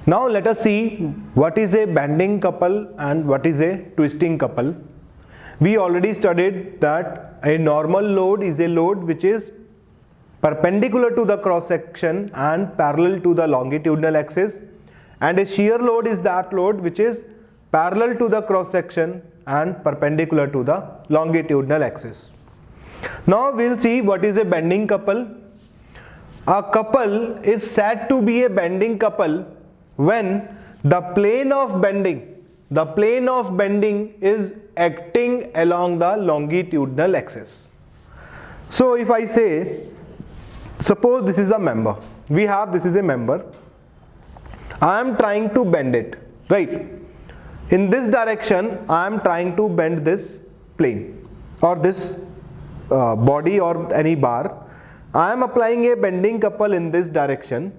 Now let us see what is a bending couple and what is a twisting couple. We already studied that a normal load is a load which is perpendicular to the cross section and parallel to the longitudinal axis, and a shear load is that load which is parallel to the cross section and perpendicular to the longitudinal axis. Now we will see what is a bending couple. A couple is said to be a bending couple when the plane of bending is acting along the longitudinal axis. So if I say, suppose this is a member, this is a member, I am trying to bend it, right? In this direction I am trying to bend this plane or this body or any bar. I am applying a bending couple in this direction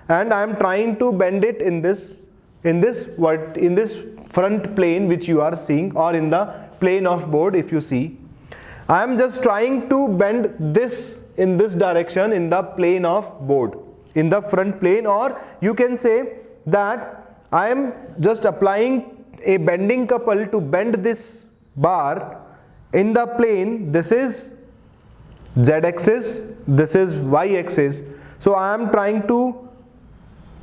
and I am trying to bend it in this front plane which you are seeing, or in the plane of board. If you see, I am just trying to bend this in this direction in the plane of board, in the front plane, or you can say that I am just applying a bending couple to bend this bar in the plane. This is z-axis, this is y-axis. So I am trying to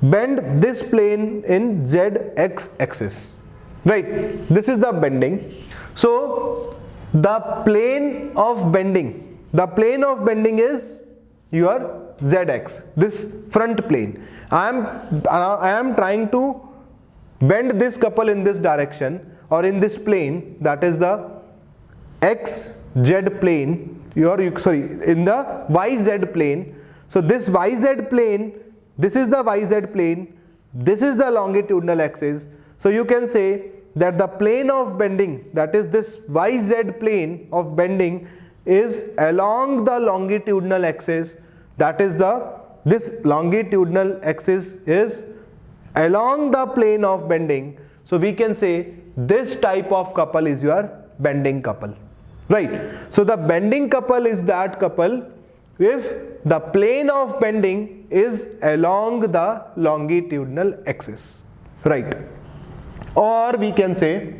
bend this plane in z-x axis, right? This is the bending. So the plane of bending is your z-axis, this front plane. I am trying to bend this couple in this direction or in this plane, that is the xz plane, in the yz plane. So this yz plane, this is the yz plane, this is the longitudinal axis. So you can say that the plane of bending, that is this yz plane of bending, is along the longitudinal axis, that is this longitudinal axis is along the plane of bending. So we can say this type of couple is your bending couple, right? So the bending couple is that couple if the plane of bending is along the longitudinal axis, right? Or we can say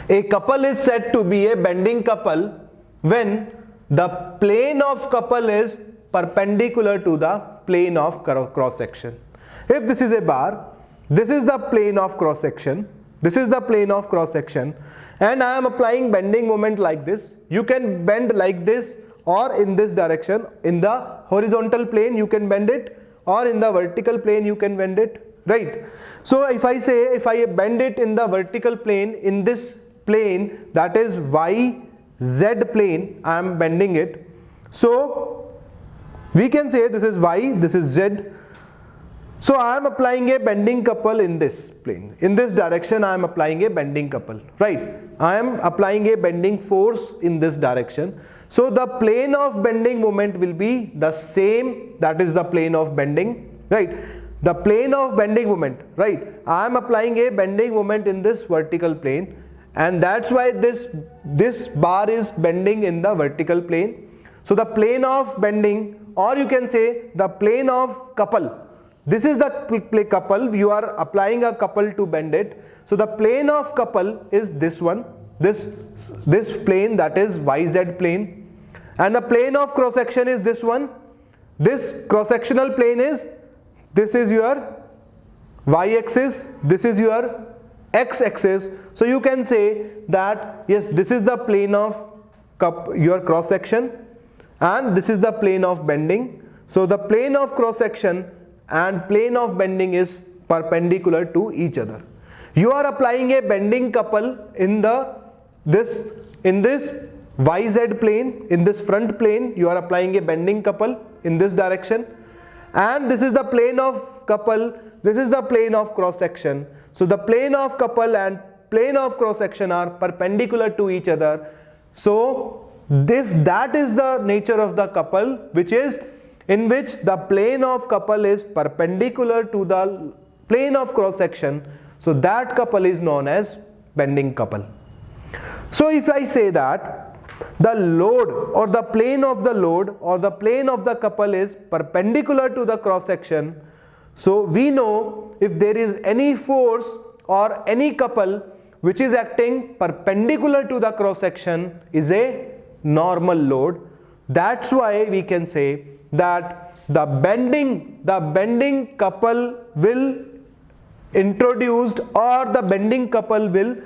a couple is said to be a bending couple when the plane of couple is perpendicular to the plane of cross section. If this is a bar, this is the plane of cross section, and I am applying bending moment like this. You can bend like this or in this direction. In the horizontal plane you can bend it, or in the vertical plane you can bend it, right? So if I bend it in the vertical plane, in this plane, that is yz plane, I am bending it. So we can say this is y, this is z. So I am applying a bending couple in this plane. In this direction I am applying a bending couple, right? I am applying a bending force in this direction. So the plane of bending moment will be the same, that is the plane of bending, right? The plane of bending moment, right? I am applying a bending moment in this vertical plane, and that's why this bar is bending in the vertical plane. So the plane of bending, or you can say the plane of couple, this is the couple, you are applying a couple to bend it. So the plane of couple is this one, this plane, that is yz plane, and the plane of cross section is this one. This cross sectional plane is, this is your y-axis, this is your x-axis. So you can say that yes, this is the plane of your cross section and this is the plane of bending. So the plane of cross section and plane of bending is perpendicular to each other. You are applying a bending couple in this yz plane, in this front plane you are applying a bending couple in this direction, and this is the plane of couple, this is the plane of cross section. So the plane of couple and plane of cross section are perpendicular to each other. So if that is the nature of the couple, which is in which the plane of couple is perpendicular to the plane of cross section, so that couple is known as bending couple. So if I say that the load or the plane of the load or the plane of the couple is perpendicular to the cross section, So we know if there is any force or any couple which is acting perpendicular to the cross section is a normal load. That's why we can say that the bending couple will introduced, or the bending couple will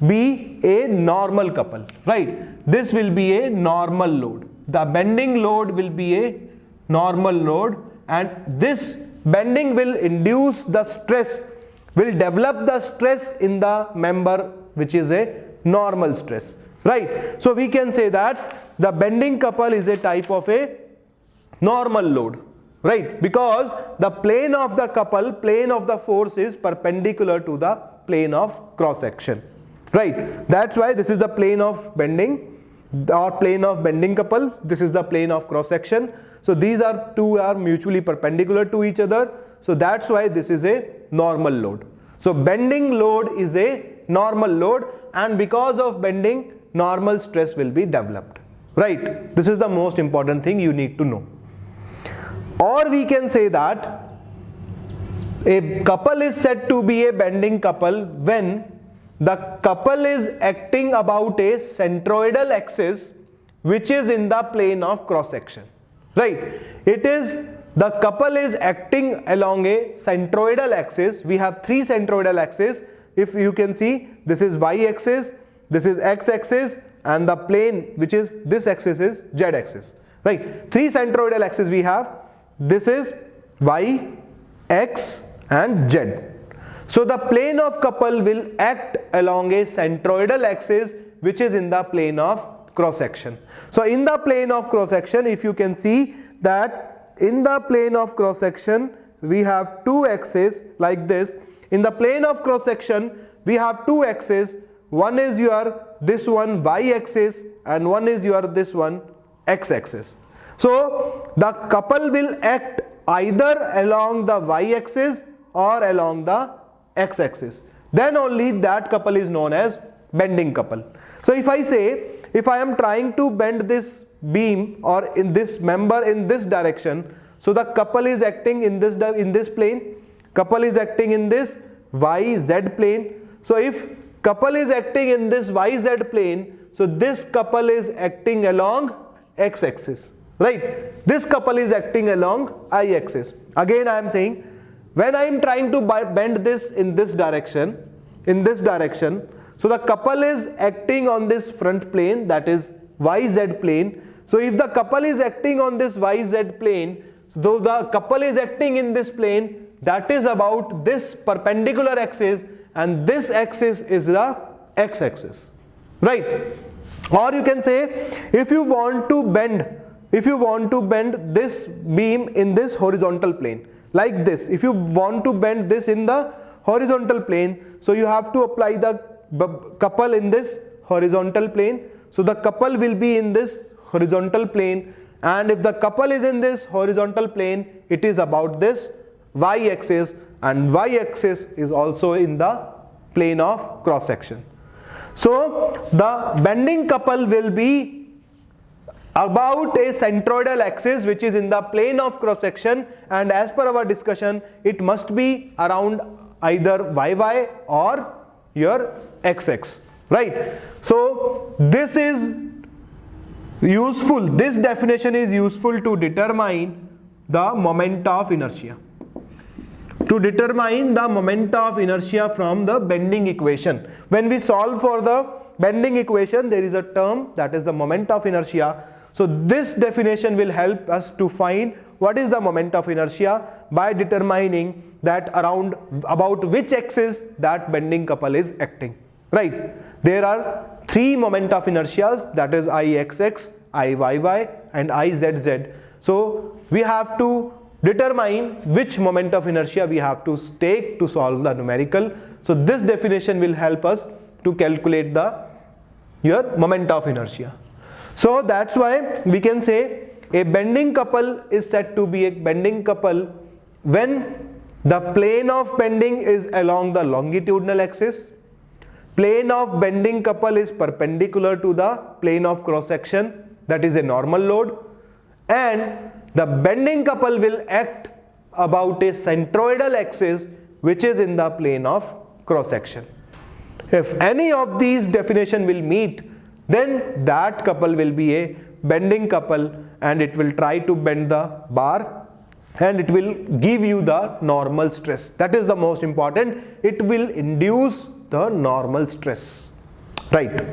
be a normal couple, right? This will be a normal load. The bending load will be a normal load, and this bending will induce the stress, will develop the stress in the member which is a normal stress, right? So we can say that the bending couple is a type of a normal load, right? Because the plane of the couple, plane of the force is perpendicular to the plane of cross section, right? That's why this is the plane of bending or plane of bending couple. This is the plane of cross section. So these two are mutually perpendicular to each other. So that's why this is a normal load. So bending load is a normal load, and because of bending, normal stress will be developed, right? This is the most important thing you need to know. Or we can say that a couple is said to be a bending couple when the couple is acting about a centroidal axis which is in the plane of cross section, right? The couple is acting along a centroidal axis. We have three centroidal axes. If you can see, this is y axis, this is x axis, and the plane which is this axis is z axis, right? Three centroidal axes we have. This is y, x, and z. So the plane of couple will act along a centroidal axis which is in the plane of cross section. So in the plane of cross section, if you can see that in the plane of cross section we have two axes like this. In the plane of cross section we have two axes. One is your this one y axis, and one is your this one x axis. So the couple will act either along the y axis or along the x axis. Then only that couple is known as bending couple. So if I say, if I am trying to bend this beam or in this member in this direction, so the couple is acting in this plane, couple is acting in this YZ plane. So if couple is acting in this YZ plane, so this couple is acting along x axis, right? This couple is acting along y axis. Again I am saying, when I am trying to bend this in this direction, so the couple is acting on this front plane, that is YZ plane. So if the couple is acting on this YZ plane, so the couple is acting in this plane, that is about this perpendicular axis, and this axis is the x axis, right? Or you can say, if you want to bend this beam in this horizontal plane like this, if you want to bend this in the horizontal plane, so you have to apply the couple in this horizontal plane. So the couple will be in this horizontal plane, and if the couple is in this horizontal plane, it is about this y axis, and y axis is also in the plane of cross section. So the bending couple will be about a centroidal axis which is in the plane of cross section, and as per our discussion, it must be around either yy or your xx, right? So this is useful, this definition is useful to determine the moment of inertia. To determine the moment of inertia from the bending equation. When we solve for the bending equation, there is a term that is the moment of inertia. So this definition will help us to find what is the moment of inertia by determining that about which axis that bending couple is acting, right? There are three moment of inertias, that is Ixx, Iyy, and Izz. So we have to determine which moment of inertia we have to take to solve the numerical. So this definition will help us to calculate your moment of inertia. So that's why we can say a bending couple is said to be a bending couple when the plane of bending is along the longitudinal axis, plane of bending couple is perpendicular to the plane of cross section, that is a normal load, and the bending couple will act about a centroidal axis which is in the plane of cross section. If any of these definition will meet, then that couple will be a bending couple, and it will try to bend the bar and it will give you the normal stress. That is the most important. It will induce the normal stress, right?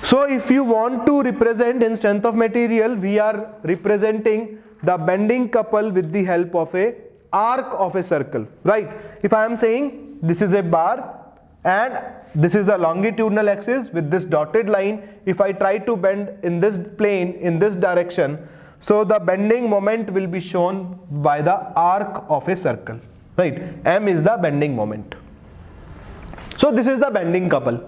So if you want to represent in strength of material, we are representing the bending couple with the help of a arc of a circle, right? If I am saying this is a bar and this is the longitudinal axis with this dotted line, if I try to bend in this plane in this direction, so the bending moment will be shown by the arc of a circle, right? M is the bending moment. So this is the bending couple.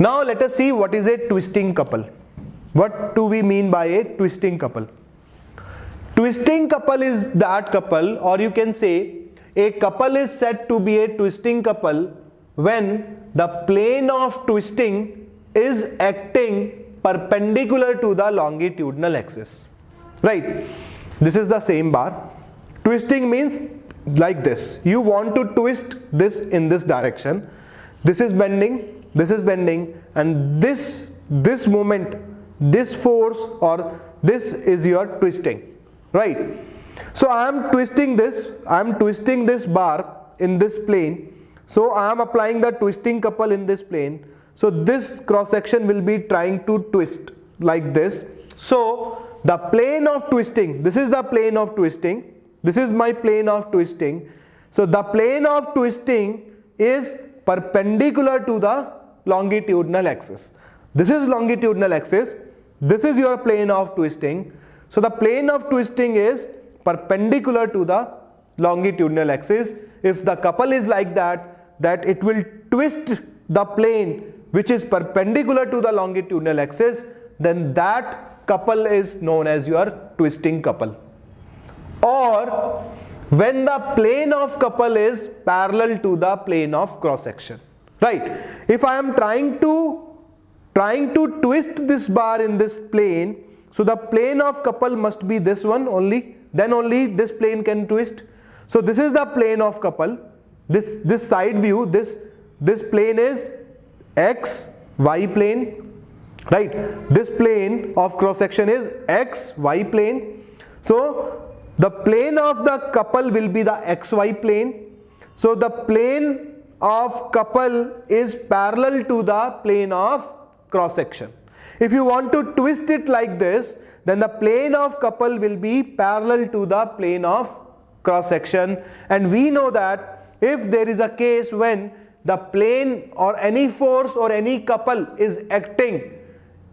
Now let us see what is a twisting couple. What do we mean by a twisting couple? Twisting couple is that couple, or you can say a couple is said to be a twisting couple when the plane of twisting is acting perpendicular to the longitudinal axis, right? This is the same bar. Twisting means like this. You want to twist this in this direction. This is bending, and this moment, this force or this is your twisting, right? So I am twisting this bar in this plane. So I am applying the twisting couple in this plane. So this cross section will be trying to twist like this. So the plane of twisting, this is the plane of twisting, this is my plane of twisting. So the plane of twisting is perpendicular to the longitudinal axis. This is longitudinal axis, this is your plane of twisting. So the plane of twisting is perpendicular to the longitudinal axis. If the couple is like that it will twist the plane which is perpendicular to the longitudinal axis, then that couple is known as your twisting couple. Or when the plane of couple is parallel to the plane of cross section, right? If I am trying to twist this bar in this plane, so the plane of couple must be this one only, then only this plane can twist. So this is the plane of couple. This side view, this plane is x y plane, right? This plane of cross section is x y plane. So the plane of the couple will be the xy plane. So the plane of couple is parallel to the plane of cross section. If you want to twist it like this, then the plane of couple will be parallel to the plane of cross section. And we know that if there is a case when the plane or any force or any couple is acting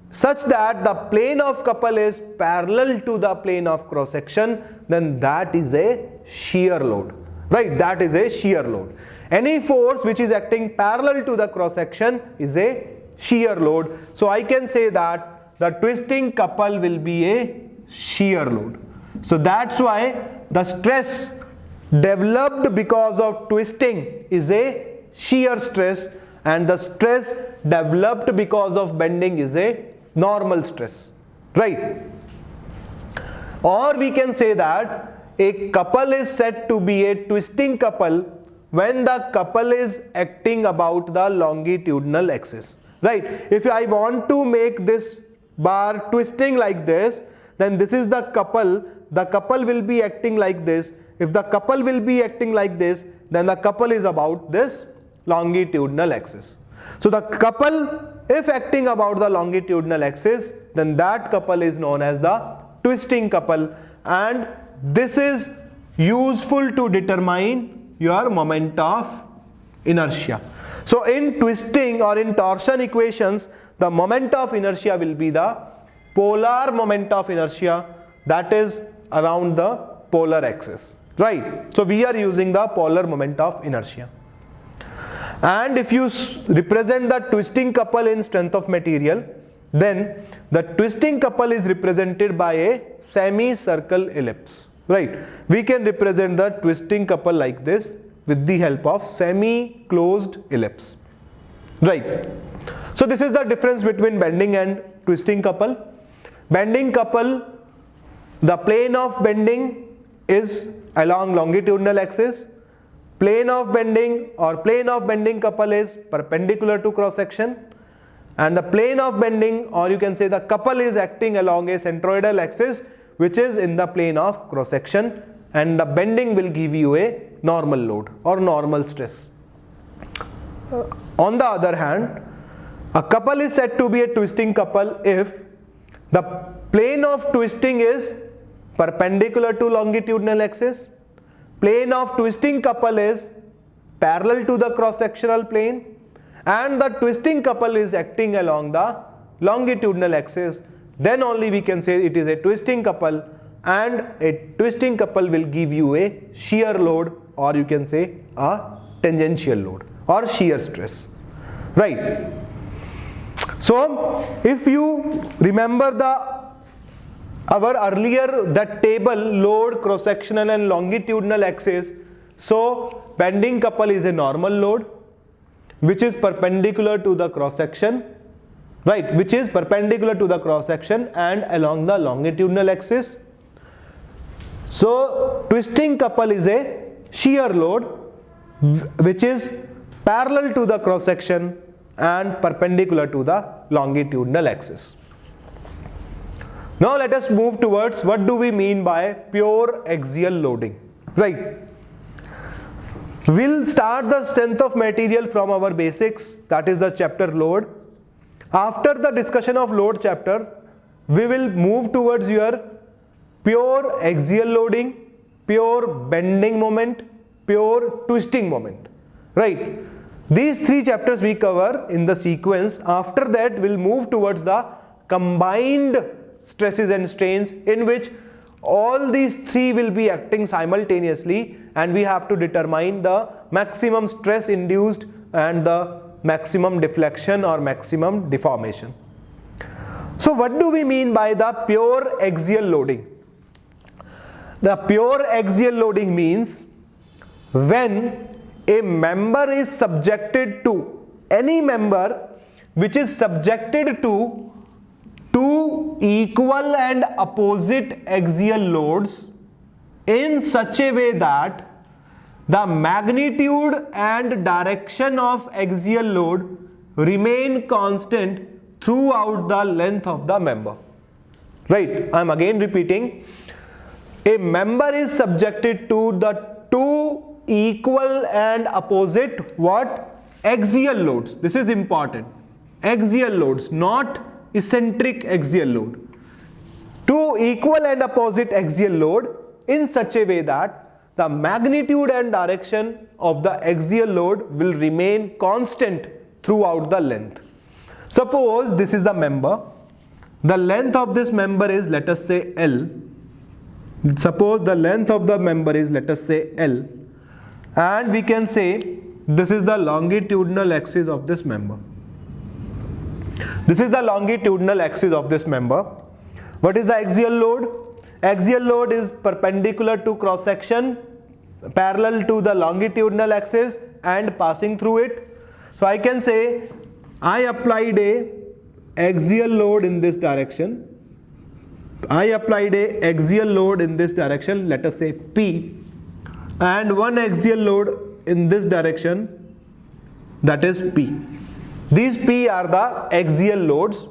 such that the plane of couple is parallel to the plane of cross section, then that is a shear load, right? That is a shear load. Any force which is acting parallel to the cross section is a shear load. So I can say that the twisting couple will be a shear load. So that's why the stress developed because of twisting is a shear stress, and the stress developed because of bending is a normal stress, right? Or we can say that a couple is said to be a twisting couple when the couple is acting about the longitudinal axis, right? If I want to make this bar twisting like this, then this is the couple will be acting like this. If the couple will be acting like this, then the couple is about this longitudinal axis. So the couple, if acting about the longitudinal axis, then that couple is known as the twisting couple, and this is useful to determine your moment of inertia. So in twisting or in torsion equations, the moment of inertia will be the polar moment of inertia, that is around the polar axis, right? So we are using the polar moment of inertia. And if you represent the twisting couple in strength of material, then the twisting couple is represented by a semicircle ellipse, right? We can represent the twisting couple like this with the help of semi-closed ellipse, right? So this is the difference between bending and twisting couple. Bending couple, the plane of bending is along longitudinal axis, plane of bending or plane of bending couple is perpendicular to cross section, and the plane of bending, or you can say the couple, is acting along a centroidal axis which is in the plane of cross section, and the bending will give you a normal load or normal stress. On the other hand, a couple is said to be a twisting couple if the plane of twisting is perpendicular to longitudinal axis, plane of twisting couple is parallel to the cross-sectional plane, and the twisting couple is acting along the longitudinal axis. Then only we can say it is a twisting couple, and a twisting couple will give you a shear load, or you can say a tangential load or shear stress, right? So if you remember our earlier that table, load, cross-sectional and longitudinal axis, so bending couple is a normal load which is perpendicular to the cross section, right, which is perpendicular to the cross section and along the longitudinal axis. So twisting couple is a shear load which is parallel to the cross section and perpendicular to the longitudinal axis. Now let us move towards what do we mean by pure axial loading, right? We'll start the strength of material from our basics, that is the chapter load. After the discussion of load chapter, we will move towards your pure axial loading, pure bending moment, pure twisting moment, right? These three chapters we cover in the sequence. After that, we'll move towards the combined stresses and strains, in which all these three will be acting simultaneously, and we have to determine the maximum stress induced and the maximum deflection or maximum deformation. So what do we mean by the pure axial loading? The pure axial loading means when a member is subjected to, any member which is subjected to two equal and opposite axial loads in such a way that the magnitude and direction of axial load remain constant throughout the length of the member, right? I am again repeating, a member is subjected to the two equal and opposite what? Axial loads. This is important. Axial loads, not eccentric axial load. Two equal and opposite axial load in such a way that the magnitude and direction of the axial load will remain constant throughout the length. Suppose this is the member. The length of this member is, let us say, L. Suppose the length of the member is, let us say, L, and we can say this is the longitudinal axis of this member. This is the longitudinal axis of this member. What is the axial load? Axial load is perpendicular to cross section, parallel to the longitudinal axis and passing through it. So I can say I applied a axial load in this direction. I applied a axial load in this direction, let us say P, and one axial load in this direction, that is P. These P are the axial loads.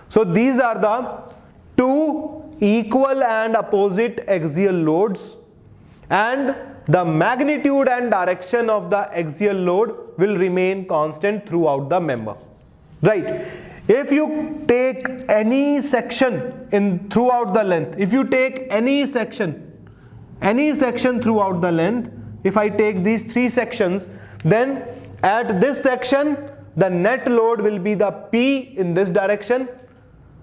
So these are the two equal and opposite axial loads, and the magnitude and direction of the axial load will remain constant throughout the member, right? If you take any section throughout the length, if you take any section throughout the length, if I take these three sections, then at this section the net load will be the P in this direction,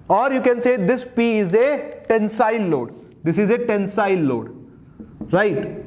or you can say this P is a tensile load. This is a tensile load, right?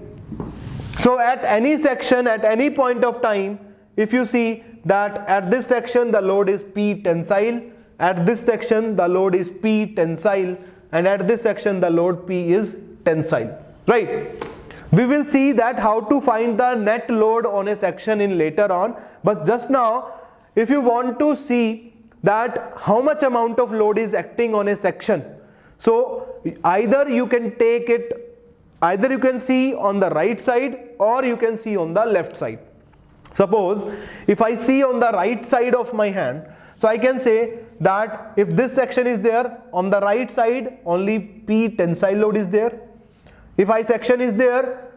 So at any section, at any point of time, if you see that at this section the load is P tensile, at this section the load is P tensile, and at this section the load P is tensile, right? We will see that how to find the net load on a section in later on, but just now if you want to see that how much amount of load is acting on a section, so either you can take it either you can see on the right side or you can see on the left side. Suppose if I see on the right side of my hand, so I can say that if this section is there, on the right side only P tensile load is there. If I section is there,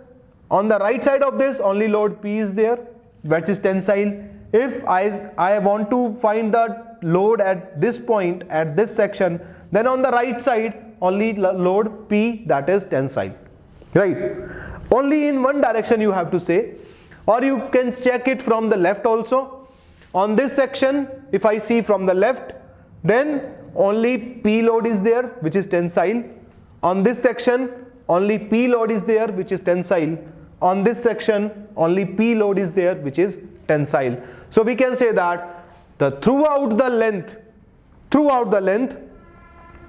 on the right side of this only load P is there, which is tensile. If I want to find the load at this point, at this section, then on the right side only load P, that is tensile, right? Only in one direction you have to say, or you can check it from the left also. On this section, if I see from the left, then only P load is there, which is tensile. On this section only P load is there, which is tensile. On this section only P load is there, which is tensile. So we can say that throughout the length,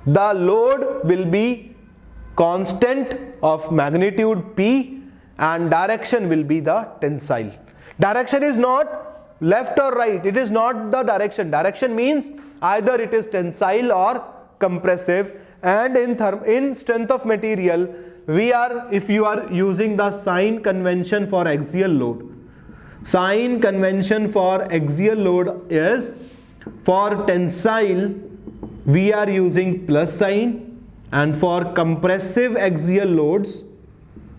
the load will be constant of magnitude P and direction will be the tensile. Direction is not left or right, it is not the direction. Direction means either it is tensile or compressive. And in strength of material, if you are using the sign convention for axial load, sign convention for axial load is, for tensile we are using plus sign, and for compressive axial loads,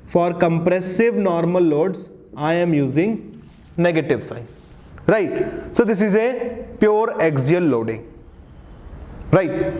for compressive normal loads, I am using negative sign, right? So this is a pure axial loading, right?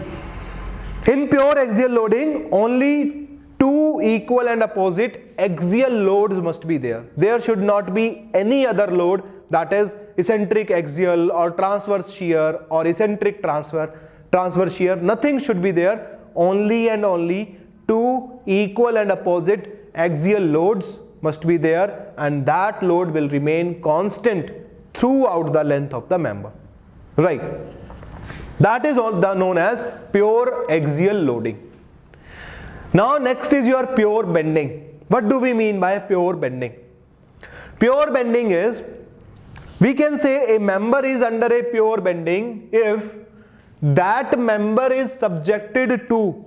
In pure axial loading, only two equal and opposite axial loads must be there. There should not be any other load, that is eccentric axial or transverse shear or eccentric transverse shear. Nothing should be there. Only and only two equal and opposite axial loads must be there, and that load will remain constant throughout the length of the member, right? That is known as pure axial loading. Now next is your pure bending. What do we mean by pure bending? Pure bending is, we can say a member is under a pure bending if that member is subjected to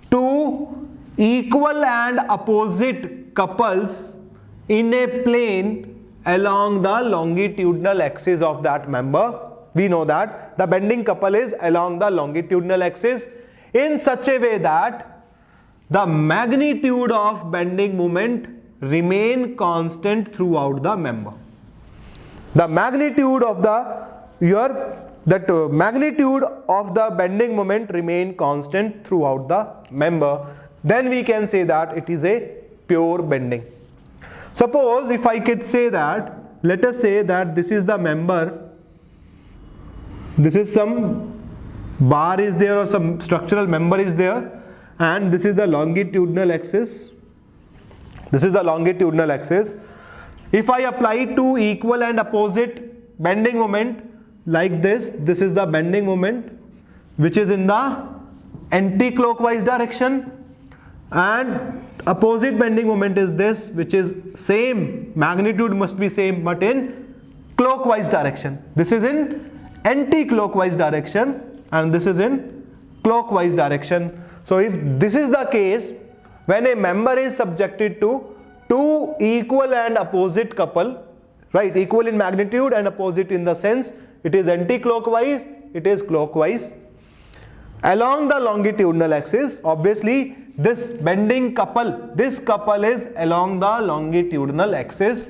two equal and opposite couples in a plane along the longitudinal axis of that member. We know that the bending couple is along the longitudinal axis in such a way that the magnitude of bending moment remain constant throughout the member. The magnitude of magnitude of the bending moment remain constant throughout the member. Then we can say that it is a pure bending. Suppose if I could say that, let us say that this is the member, this is some bar is there or some structural member is there, and this is the longitudinal axis. This is the longitudinal axis. If I apply two equal and opposite bending moment like this, this is the bending moment which is in the anti-clockwise direction, and opposite bending moment is this, which is same, magnitude must be same but in clockwise direction. This is in anti-clockwise direction and this is in clockwise direction. So if this is the case, when a member is subjected to two equal and opposite couple, right, equal in magnitude and opposite in the sense it is anti-clockwise, it is clockwise, along the longitudinal axis, obviously this bending couple, this couple is along the longitudinal axis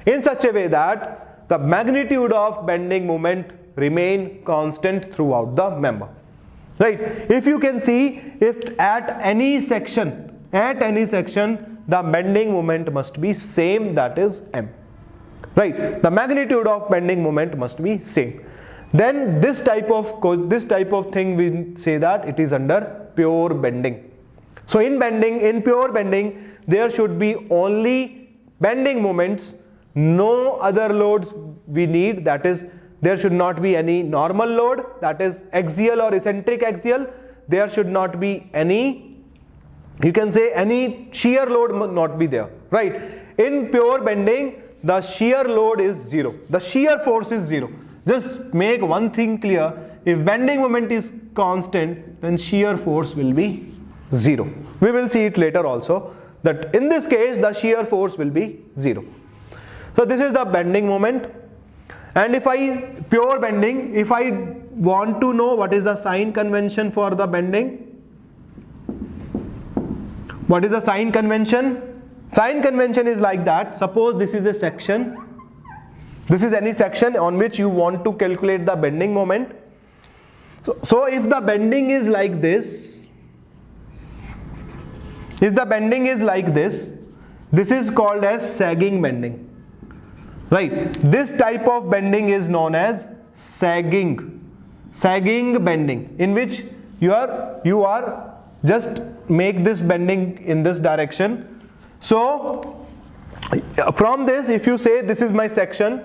in such a way that the magnitude of bending moment remain constant throughout the member, right? If you can see, if at any section the bending moment must be same, that is M, right? The magnitude of bending moment must be same. Then this type of thing we say that it is under pure bending. So in pure bending, there should be only bending moments, no other loads we need, that is there should not be any normal load, that is axial or eccentric axial. There should not be any, you can say any shear load must not be there, right? In pure bending, the shear load is zero, the shear force is zero. Just make one thing clear, if bending moment is constant, then shear force will be zero. We will see it later also. that in this case the shear force will be 0. So this is the bending moment. And if I pure bending, if I want to know what is the sign convention for the bending, what is the sign convention? Sign convention is like that. Suppose this is a section. This is any section on which you want to calculate the bending moment. So if the bending is like this, if the bending is like this is called as sagging bending. Right? This type of bending is known as sagging bending, in which you are just make this bending in this direction. So from this, if you say this is my section,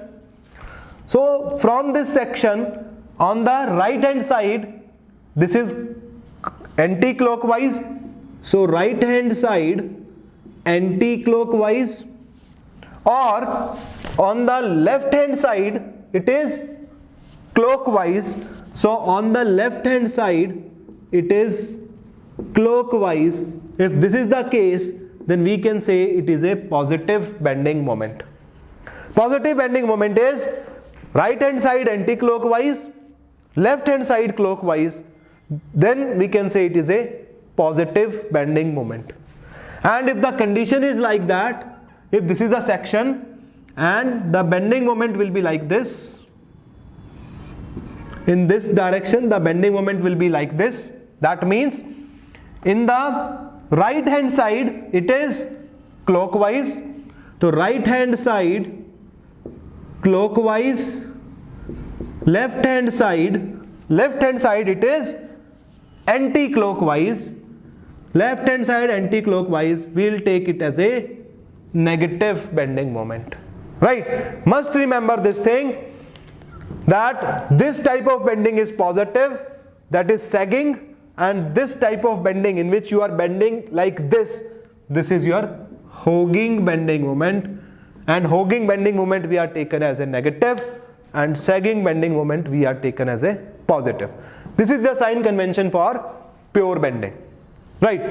so from this section on the right hand side, this is anti-clockwise, so right hand side anti-clockwise, or on the left hand side it is clockwise, so on the left hand side it is clockwise. If this is the case, then we can say it is a positive bending moment. Positive bending moment is right hand side anti-clockwise, left hand side clockwise, then we can say it is a positive bending moment. And if the condition is like that, if this is a section and the bending moment will be like this, in this direction the bending moment will be like this, that means in the right hand side it is clockwise, so right hand side clockwise, left hand side it is anti-clockwise, left hand side anti-clockwise, we will take it as a negative bending moment. Right? Must remember this thing, that this type of bending is positive, that is sagging, and this type of bending in which you are bending like this is your hogging bending moment, and hogging bending moment we are taken as a negative, and sagging bending moment we are taken as a positive. This is the sign convention for pure bending. Right?